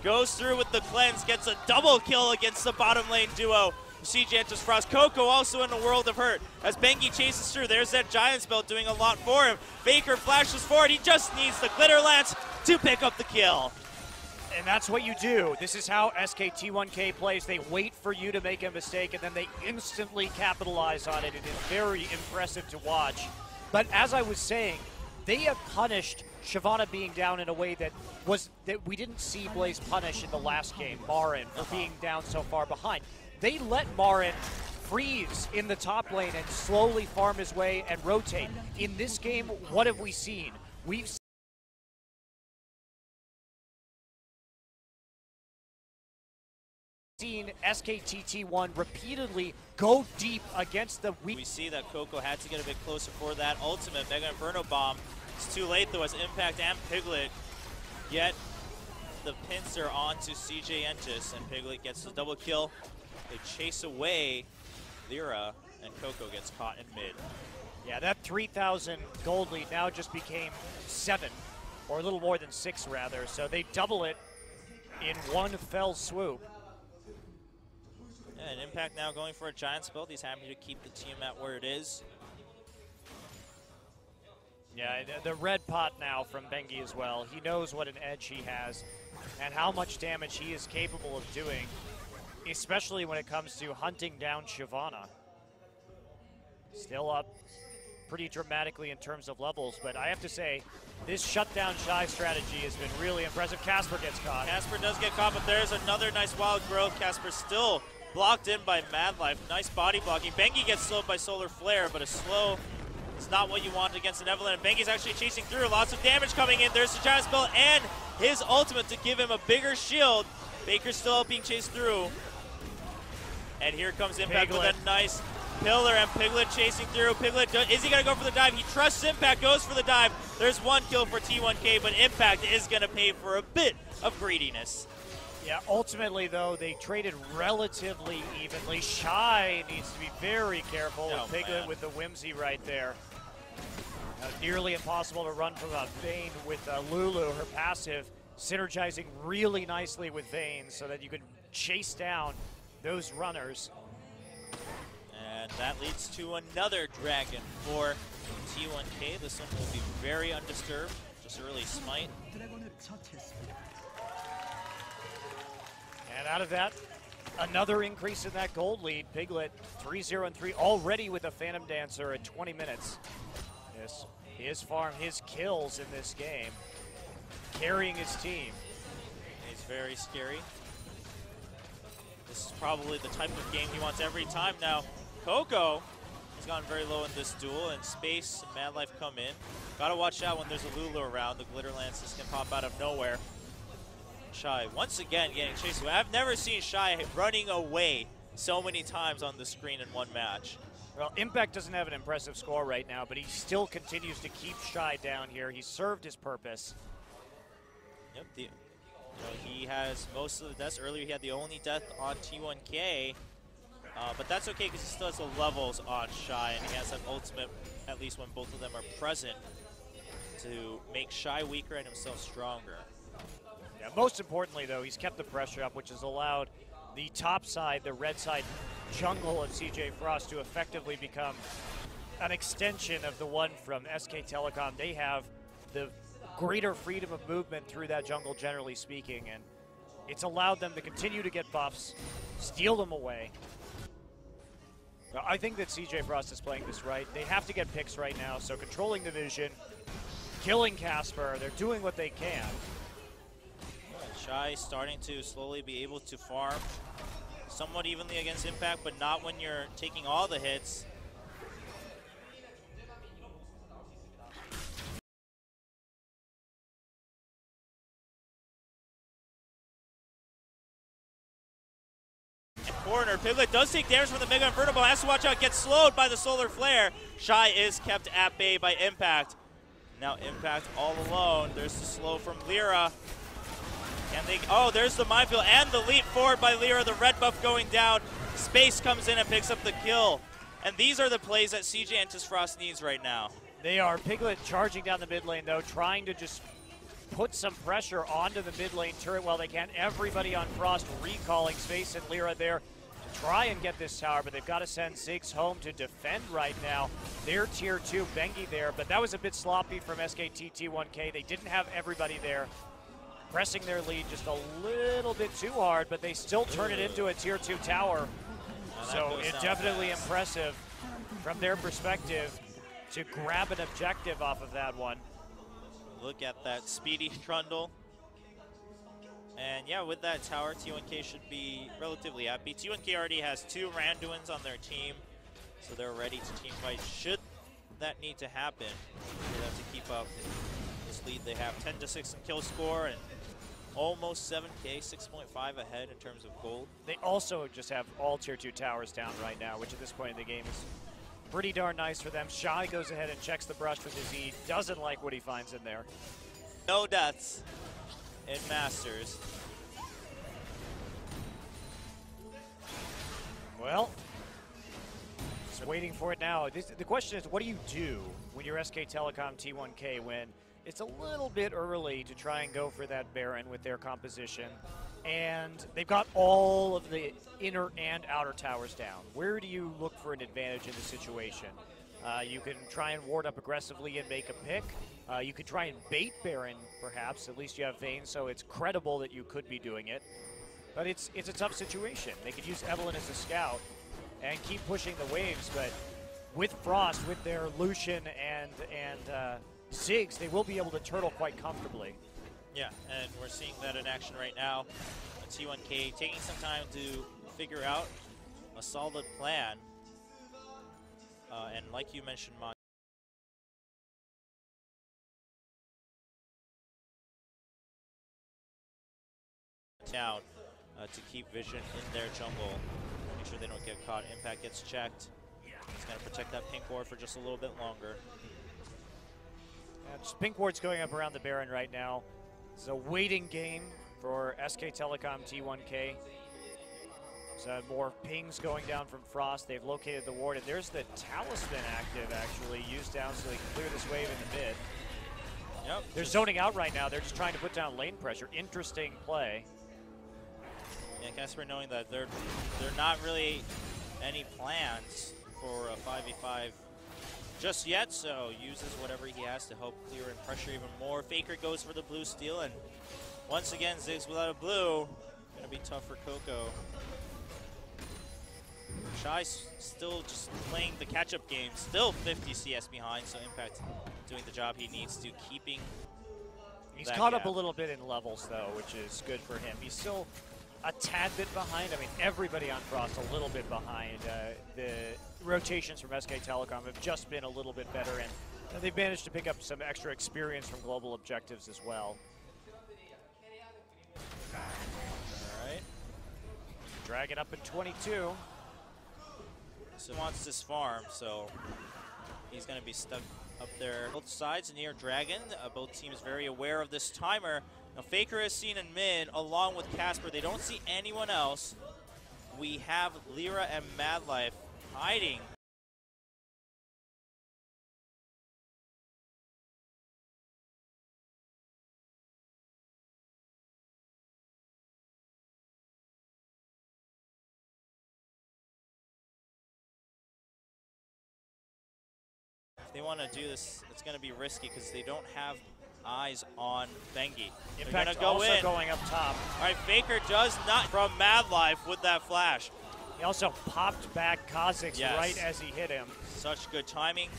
[SPEAKER 2] goes through with the cleanse, gets a double kill against the bottom lane duo. CJ Entus Frost. Coco also in a world of hurt as Bengi chases through. There's that giant spell doing a lot for him. Faker flashes forward. He just needs the glitter lance to pick up the kill.
[SPEAKER 3] And that's what you do. This is how SKT1K plays. They wait for you to make a mistake, and then they instantly capitalize on it. It is very impressive to watch. But as I was saying, they have punished Shyvana being down in a way that we didn't see Blaze punish in the last game, Marin, for being down so far behind. They let Marin freeze in the top lane and slowly farm his way and rotate. In this game, what have we seen? We've seen SKT1 repeatedly go deep against the weak.
[SPEAKER 2] We see that Coco had to get a bit closer for that ultimate Mega Inferno Bomb. It's too late though as Impact and Piglet get the pincer onto CJ Entus, and Piglet gets the double kill. They chase away Lyra, and Coco gets caught in mid.
[SPEAKER 3] Yeah, that 3,000 gold lead now just became 7, or a little more than 6 rather, so they double it in one fell swoop.
[SPEAKER 2] Yeah, and Impact now going for a giant spell. He's happy to keep the team at where it is.
[SPEAKER 3] Yeah, the red pot now from Bengi as well. He knows what an edge he has and how much damage he is capable of doing, especially when it comes to hunting down Shyvana. Still up pretty dramatically in terms of levels, but I have to say, this shutdown Shy strategy has been really impressive. Casper gets caught.
[SPEAKER 2] Casper does get caught, but there's another nice wild growth. Casper still blocked in by Mad Life. Nice body blocking. Bengi gets slowed by Solar Flare, but a slow is not what you want against an Evelynn. And Bengi's actually chasing through. Lots of damage coming in. There's the giant spell and his ultimate to give him a bigger shield. Baker's still being chased through. And here comes Impact with a nice pillar, and Piglet chasing through. Piglet, is he going to go for the dive? He trusts Impact, goes for the dive. There's one kill for T1K, but Impact is going to pay for a bit of greediness.
[SPEAKER 3] Yeah, ultimately, though, they traded relatively evenly. Shy needs to be very careful with Piglet with the whimsy right there. Nearly impossible to run from a Vayne with Lulu, her passive, synergizing really nicely with Vayne so that you can chase down those runners.
[SPEAKER 2] And that leads to another dragon for T1K. This one will be very undisturbed, just early smite.
[SPEAKER 3] And out of that, another increase in that gold lead. Piglet 3-0-3 already with a Phantom Dancer at 20 minutes. Yes, his farm, his kills in this game, carrying his team.
[SPEAKER 2] He's very scary. This is probably the type of game he wants every time. Now, Coco has gone very low in this duel, and Space and Mad Life come in. Gotta watch out when there's a Lulu around. The Glitter Lances can pop out of nowhere. Shy, once again, getting chased away. I've never seen Shy running away so many times on the screen in one match.
[SPEAKER 3] Well, Impact doesn't have an impressive score right now, but he still continues to keep Shy down here. He served his purpose.
[SPEAKER 2] Yep, he has most of the deaths. Earlier he had the only death on T1K, but that's okay because he still has the levels on Shy, and he has an ultimate, at least when both of them are present, to make Shy weaker and himself stronger.
[SPEAKER 3] Yeah, most importantly, though, he's kept the pressure up, which has allowed the top side, the red side jungle of CJ Frost to effectively become an extension of the one from SK Telecom. They have the greater freedom of movement through that jungle, generally speaking, and it's allowed them to continue to get buffs, steal them away. I think that CJ Frost is playing this right. They have to get picks right now, so controlling the vision, killing Casper, they're doing what they can.
[SPEAKER 2] Shy starting to slowly be able to farm somewhat evenly against Impact, but not when you're taking all the hits. Corner, Piglet does take damage from the Mega Invertible, has to watch out, gets slowed by the Solar Flare. Shy is kept at bay by Impact. Now Impact all alone. There's the slow from Lyra. And they, oh, there's the minefield and the leap forward by Lyra, the red buff going down. Space comes in and picks up the kill. And these are the plays that CJ Entus Frost needs right now.
[SPEAKER 3] They are. Piglet charging down the mid lane, though, trying to just put some pressure onto the mid lane turret while they can. Everybody on Frost recalling Space and Lyra there to try and get this tower, but they've got to send Ziggs home to defend right now. They're tier 2, Bengi there, but that was a bit sloppy from SKT T1K. They didn't have everybody there, pressing their lead just a little bit too hard, but they still turn it into a tier 2 tower. So it's definitely impressive from their perspective to grab an objective off of that one.
[SPEAKER 2] Look at that speedy trundle. And yeah, with that tower, T1K should be relatively happy. T1K already has 2 Randuins on their team, so they're ready to team fight should that need to happen for them to keep up this lead they have. 10-6 in kill score and almost 7K, 6.5 ahead in terms of gold.
[SPEAKER 3] They also just have all tier 2 towers down right now, which at this point in the game is pretty darn nice for them. Shy goes ahead and checks the brush with his E. Doesn't like what he finds in there.
[SPEAKER 2] No deaths in Masters.
[SPEAKER 3] Well, just waiting for it now. The question is, what do you do when you're SK Telecom T1K when it's a little bit early to try and go for that Baron with their composition, and they've got all of the inner and outer towers down? Where do you look for an advantage in the situation? You can try and ward up aggressively and make a pick. You could try and bait Baron, perhaps. At least you have Vayne, so it's credible that you could be doing it. But it's a tough situation. They could use Evelynn as a scout and keep pushing the waves, but with Frost, with their Lucian and Ziggs, they will be able to turtle quite comfortably.
[SPEAKER 2] Yeah, and we're seeing that in action right now. T1K taking some time to figure out a solid plan. And like you mentioned, Mon, down to keep vision in their jungle. Make sure they don't get caught. Impact gets checked. He's going to protect that pink ward for just a little bit longer.
[SPEAKER 3] Just pink ward's going up around the Baron right now. It's a waiting game for SK Telecom T1K. So more pings going down from Frost. They've located the ward, and there's the Talisman active actually used down so they can clear this wave in the mid.
[SPEAKER 2] Yep.
[SPEAKER 3] They're zoning out right now. They're just trying to put down lane pressure. Interesting play.
[SPEAKER 2] Yeah, Casper knowing that there not really any plans for a 5v5 just yet, so uses whatever he has to help clear and pressure even more. Faker goes for the blue steal, and once again, Ziggs without a blue. Gonna be tough for Coco. Shy's still just playing the catch-up game, still 50 CS behind, so Impact doing the job he needs to, keeping
[SPEAKER 3] He's caught up a little bit in levels, though, which is good for him. He's still a tad bit behind. I mean, everybody on Frost a little bit behind. The rotations from SK Telecom have just been a little bit better, and they've managed to pick up some extra experience from global objectives as well.
[SPEAKER 2] All right.
[SPEAKER 3] Dragon up at 22.
[SPEAKER 2] So he wants this farm, so he's going to be stuck up there. Both sides near Dragon. Both teams very aware of this timer. Now Faker is seen in mid along with Casper. They don't see anyone else. We have Lyra and Madlife hiding. If they want to do this, it's going to be risky because they don't have eyes on Bengi. They're going to go
[SPEAKER 3] also
[SPEAKER 2] in.
[SPEAKER 3] Going up top.
[SPEAKER 2] All right, Faker does not from Madlife with that flash.
[SPEAKER 3] He also popped back Kha'Zix right as he hit him.
[SPEAKER 2] Such good timing.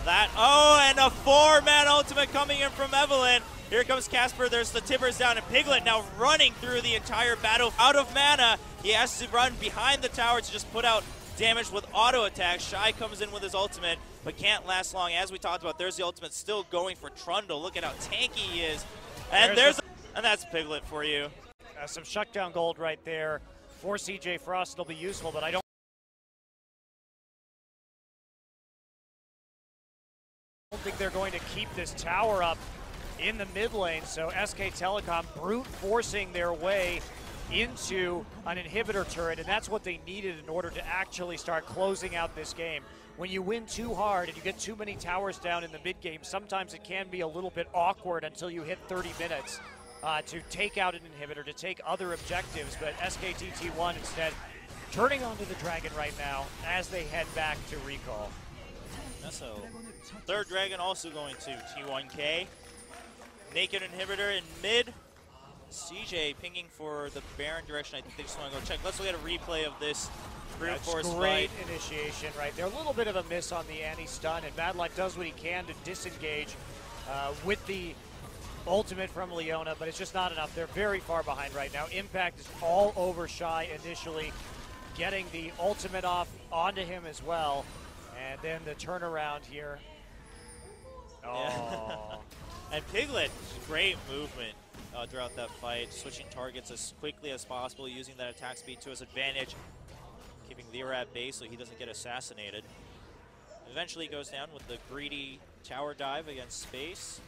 [SPEAKER 2] That, and a 4-man ultimate coming in from Evelyn. Here comes Casper, there's the Timbers down, and Piglet now running through the entire battle. Out of mana, he has to run behind the tower to just put out damage with auto attack. Shy comes in with his ultimate, but can't last long. As we talked about, there's the ultimate still going for Trundle. Look at how tanky he is. And and that's Piglet for you.
[SPEAKER 3] Some shutdown gold right there for CJ Frost. It'll be useful, but I don't think they're going to keep this tower up in the mid lane. So SK Telecom brute forcing their way into an inhibitor turret, and that's what they needed in order to actually start closing out this game. When you win too hard and you get too many towers down in the mid game, sometimes it can be a little bit awkward until you hit 30 minutes to take out an inhibitor, to take other objectives. But SKT T1 instead turning onto the Dragon right now as they head back to recall.
[SPEAKER 2] So third Dragon also going to T1K. Naked inhibitor in mid. CJ pinging for the Baron direction. I think they just want to go check. Let's look at a replay of this brute force
[SPEAKER 3] great
[SPEAKER 2] fight.
[SPEAKER 3] Initiation right there. A little bit of a miss on the anti-stun, and Madlife does what he can to disengage with the ultimate from Leona, but it's just not enough. They're very far behind right now. Impact is all over Shy initially, getting the ultimate off onto him as well, and then the turnaround here. Oh.
[SPEAKER 2] And Piglet, great movement throughout that fight, switching targets as quickly as possible, using that attack speed to his advantage, keeping Lyra at base so he doesn't get assassinated. Eventually goes down with the greedy tower dive against Space.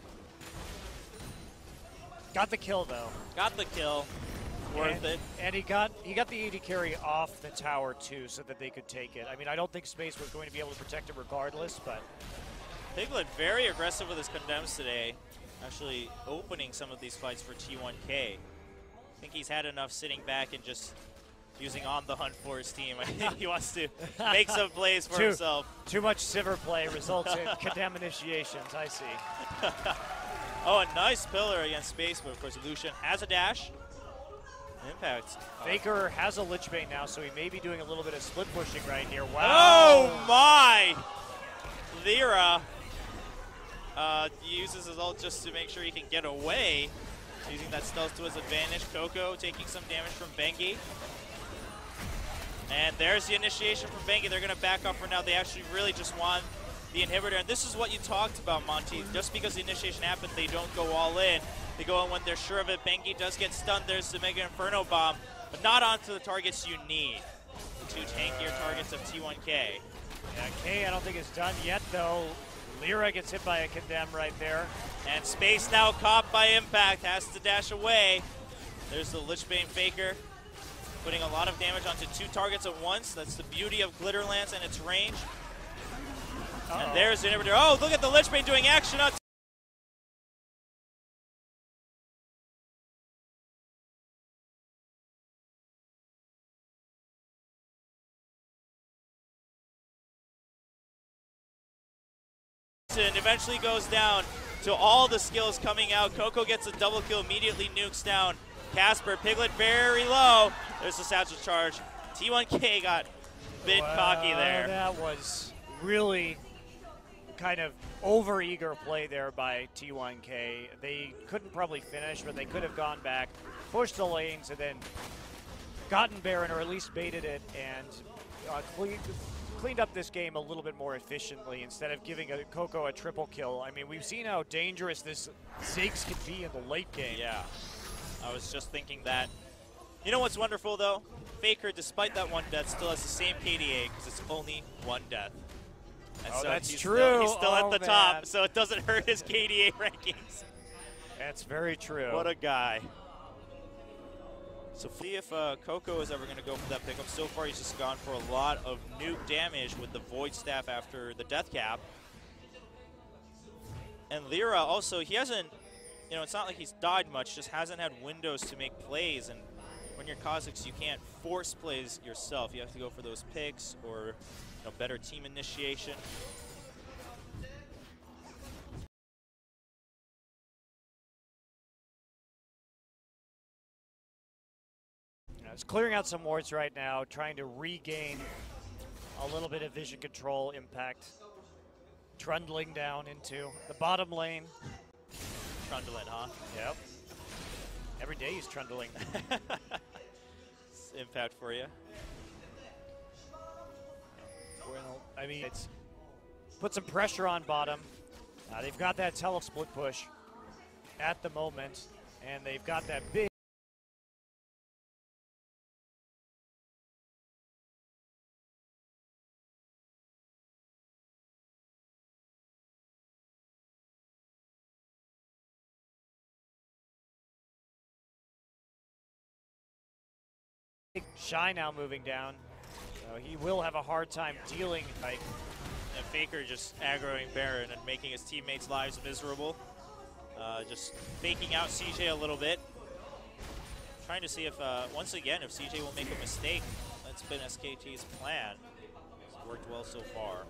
[SPEAKER 3] Got the kill though.
[SPEAKER 2] Got the kill. Worth it.
[SPEAKER 3] And he got the AD carry off the tower too so that they could take it. I mean, I don't think Space was going to be able to protect it regardless, but
[SPEAKER 2] Piglet very aggressive with his condemns today, actually opening some of these fights for T1K. I think he's had enough sitting back and just using on the hunt for his team. I think he wants to make some plays for himself.
[SPEAKER 3] Too much Sivir play results in condemn initiations, I see.
[SPEAKER 2] Oh, a nice pillar against Space, but of course Lucian has a dash. Impact.
[SPEAKER 3] Faker has a Lich Bane now, so he may be doing a little bit of split pushing right here. Wow.
[SPEAKER 2] Oh my! Lyra uses his ult just to make sure he can get away, using that stealth to his advantage. Coco taking some damage from Bengi. And there's the initiation from Bengi. They're going to back off for now. They actually really just want the inhibitor. And this is what you talked about, Monty. Just because the initiation happened, they don't go all in. They go in when they're sure of it. Bengi does get stunned. There's the Mega Inferno Bomb, but not onto the targets you need. The two tankier targets of T1K.
[SPEAKER 3] Yeah, K I don't think is done yet, though. Lyra gets hit by a condemn right there.
[SPEAKER 2] And Space now caught by Impact, has to dash away. There's the Lich Bane Faker, putting a lot of damage onto two targets at once. That's the beauty of Glitterlance and its range. And there's the inhibitor. Oh, look at the Lich Bane doing action on and eventually goes down to all the skills coming out. Coco gets a double kill, immediately nukes down Casper. Piglet very low. There's the satchel charge. T1K got a bit cocky there.
[SPEAKER 3] That was really kind of over-eager play there by T1K. They couldn't probably finish, but they could have gone back, pushed the lanes, and then gotten Baron, or at least baited it, and cleaned up this game a little bit more efficiently instead of giving Coco a triple kill. I mean, we've seen how dangerous this Ziggs can be in the late game.
[SPEAKER 2] Yeah, I was just thinking that. You know what's wonderful, though? Faker, despite that one death, still has the same KDA because it's only one death. And
[SPEAKER 3] oh,
[SPEAKER 2] so
[SPEAKER 3] that's
[SPEAKER 2] he's
[SPEAKER 3] true.
[SPEAKER 2] He's still
[SPEAKER 3] oh,
[SPEAKER 2] at the top, so it doesn't hurt his KDA rankings.
[SPEAKER 3] That's very true.
[SPEAKER 2] What a guy. So see if Coco is ever going to go for that pickup. So far, he's just gone for a lot of nuke damage with the Void Staff after the Death Cap. And Lyra also, he hasn't, you know, it's not like he's died much, just hasn't had windows to make plays. And when you're Kha'Zix, you can't force plays yourself. You have to go for those picks or better team initiation.
[SPEAKER 3] It's clearing out some wards right now, trying to regain a little bit of vision control impact. Trundling down into the bottom lane.
[SPEAKER 2] Trundling, huh?
[SPEAKER 3] Yep. Every day he's trundling.
[SPEAKER 2] It's impact for you.
[SPEAKER 3] Well, I mean, it's put some pressure on bottom. They've got that tele-split push at the moment, and they've got that big Shy now moving down. So he will have a hard time dealing. Like,
[SPEAKER 2] and Faker just aggroing Baron and making his teammates' lives miserable. Just faking out CJ a little bit. Trying to see if, once again, if CJ will make a mistake. That's been SKT's plan. It's worked well so far.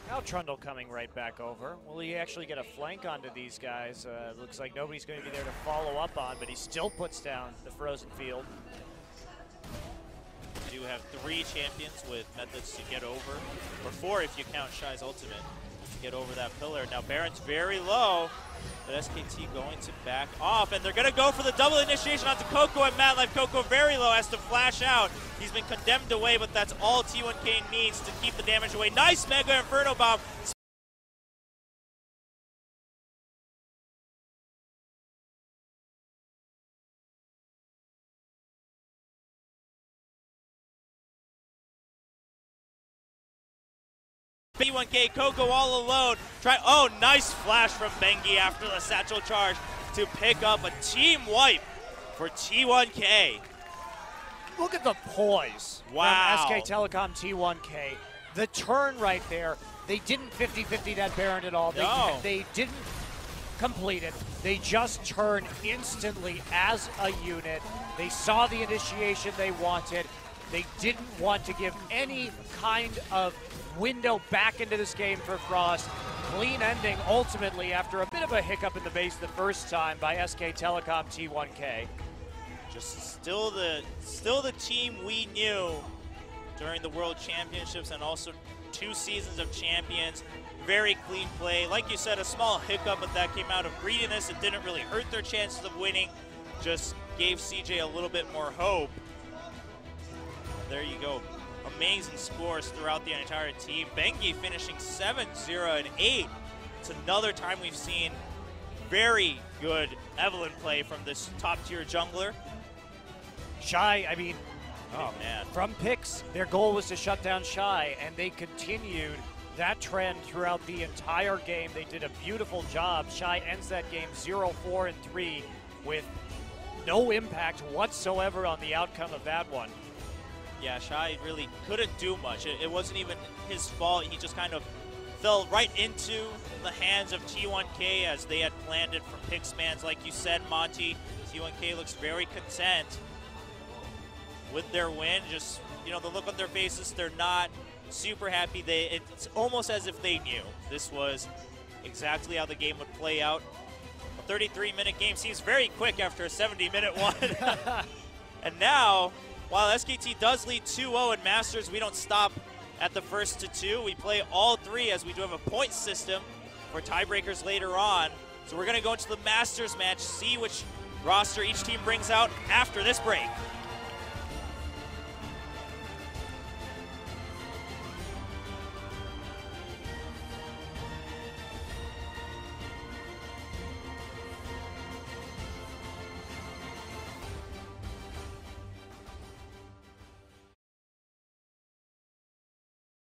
[SPEAKER 3] Now Trundle coming right back over. Will he actually get a flank onto these guys? Looks like nobody's going to be there to follow up on, but he still puts down the frozen field.
[SPEAKER 2] You do have 3 champions with methods to get over, or 4 if you count Shy's ultimate, to get over that pillar. Now Baron's very low, but SKT going to back off, and they're going to go for the double initiation onto Coco and Mad Life. Coco very low, has to flash out. He's been condemned away, but that's all T1K needs to keep the damage away. Nice Mega Inferno Bomb. T1K, Coco all alone. Oh, nice flash from Bengi after the satchel charge to pick up a team wipe for T1K.
[SPEAKER 3] Look at the poise
[SPEAKER 2] wow.
[SPEAKER 3] from SK Telecom T1K. The turn right there. They didn't 50-50 that Baron at all. They didn't complete it. They just turned instantly as a unit. They saw the initiation they wanted. They didn't want to give any kind of window back into this game for Frost. Clean ending ultimately after a bit of a hiccup in the base the first time by SK Telecom T1K.
[SPEAKER 2] Just still the team we knew during the World Championships and also 2 seasons of champions. Very clean play. Like you said, a small hiccup, but that came out of greediness. It didn't really hurt their chances of winning. Just gave CJ a little bit more hope. There you go. Amazing scores throughout the entire team. Bengi finishing 7-0 and 8. It's another time we've seen very good Evelynn play from this top-tier jungler.
[SPEAKER 3] Shy, I mean,
[SPEAKER 2] oh man.
[SPEAKER 3] From picks, their goal was to shut down Shy, and they continued that trend throughout the entire game. They did a beautiful job. Shy ends that game 0-4-3 with no impact whatsoever on the outcome of that one.
[SPEAKER 2] Yeah, Shy really couldn't do much. It wasn't even his fault. He just kind of fell right into the hands of T1K as they had planned it from pick spans. Like you said, Monty, T1K looks very content with their win. Just, the look on their faces, they're not super happy. It's almost as if they knew this was exactly how the game would play out. A 33-minute game seems very quick after a 70-minute one. And now, while SKT does lead 2-0 in Masters, we don't stop at the first to two. We play all three as we do have a point system for tiebreakers later on. So we're going to go into the Masters match, see which roster each team brings out after this break.